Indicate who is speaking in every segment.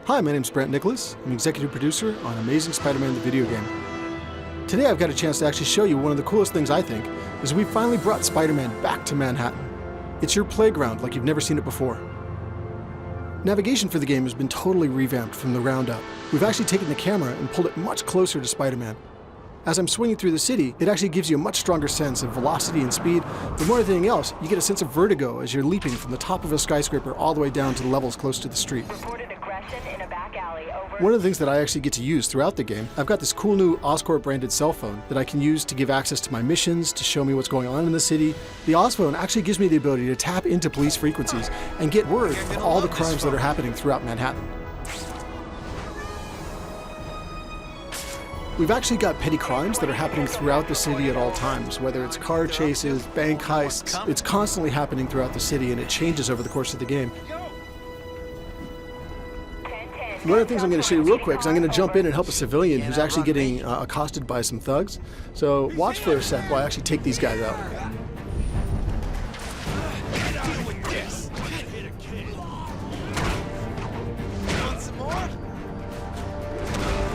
Speaker 1: Hi, my name's Brent Nicholas. I'm executive producer on Amazing Spider-Man the video game. Today I've got a chance to actually show you one of the coolest things I think, is we finally brought Spider-Man back to Manhattan. It's your playground like you've never seen it before. Navigation for the game has been totally revamped from the ground up. We've actually taken the camera and pulled it much closer to Spider-Man. As I'm swinging through the city, it actually gives you a much stronger sense of velocity and speed, but more than anything else, you get a sense of vertigo as you're leaping from the top of a skyscraper all the way down to the levels close to the street.
Speaker 2: In a back alley, over.
Speaker 1: One of the things that I actually get to use throughout the game, I've got this cool new Oscorp branded cell phone that I can use to give access to my missions, to show me what's going on in the city. The Osphone actually gives me the ability to tap into police frequencies and get word of all the crimes that are happening throughout Manhattan. We've actually got petty crimes that are happening throughout the city at all times, whether it's car chases, bank heists. It's constantly happening throughout the city and it changes over the course of the game. One of the things I'm going to show you real quick is I'm going to jump in and help a civilian who's actually getting accosted by some thugs. So watch for a sec while I actually take these guys out.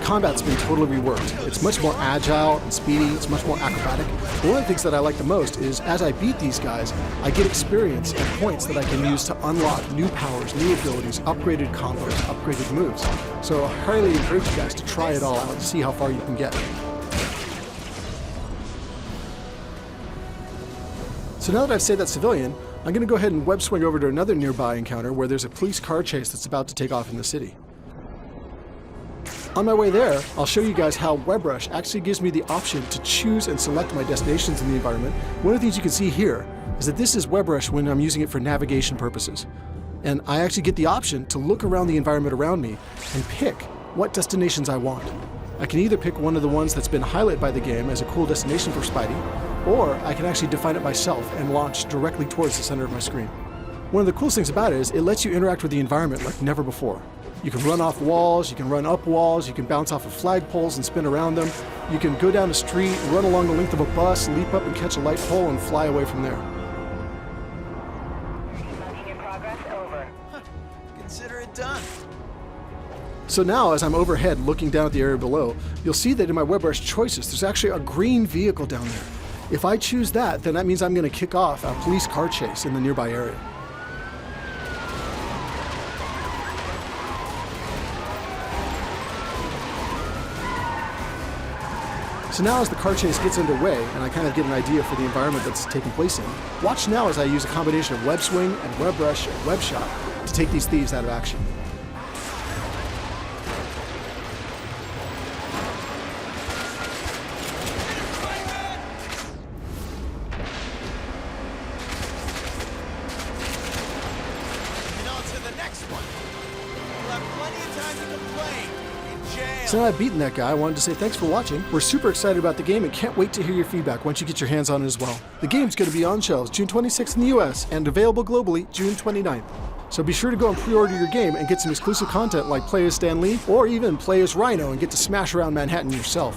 Speaker 1: Combat's been totally reworked. It's much more agile and speedy, it's much more acrobatic. But one of the things that I like the most is as I beat these guys, I get experience and points that I can use to unlock new powers, new abilities, upgraded combos, upgraded moves. So I highly encourage you guys to try it all out and see how far you can get. So now that I've saved that civilian, I'm going to go ahead and web swing over to another nearby encounter where there's a police car chase that's about to take off in the city. On my way there, I'll show you guys how WebRush actually gives me the option to choose and select my destinations in the environment. One of the things you can see here is that this is WebRush when I'm using it for navigation purposes. And I actually get the option to look around the environment around me and pick what destinations I want. I can either pick one of the ones that's been highlighted by the game as a cool destination for Spidey, or I can actually define it myself and launch directly towards the center of my screen. One of the coolest things about it is it lets you interact with the environment like never before. You can run off walls, you can run up walls, you can bounce off of flagpoles and spin around them. You can go down a street, run along the length of a bus, leap up and catch a light pole and fly away from there.
Speaker 2: Logging in progress, over.
Speaker 3: Consider it done.
Speaker 1: So now as I'm overhead looking down at the area below, you'll see that in my WebRush choices, there's actually a green vehicle down there. If I choose that, then that means I'm going to kick off a police car chase in the nearby area. So now as the car chase gets underway, and I kind of get an idea for the environment that's taking place in, watch now as I use a combination of web swing and WebRush and web shot to take these thieves out of action.
Speaker 3: And on to the next one. We'll have plenty of time to complain. In jail.
Speaker 1: So now I've beaten that guy, I wanted to say thanks for watching. We're super excited about the game and can't wait to hear your feedback once you get your hands on it as well. The game's going to be on shelves June 26th in the US and available globally June 29th. So be sure to go and pre-order your game and get some exclusive content like play as Stan Lee or even play as Rhino and get to smash around Manhattan yourself.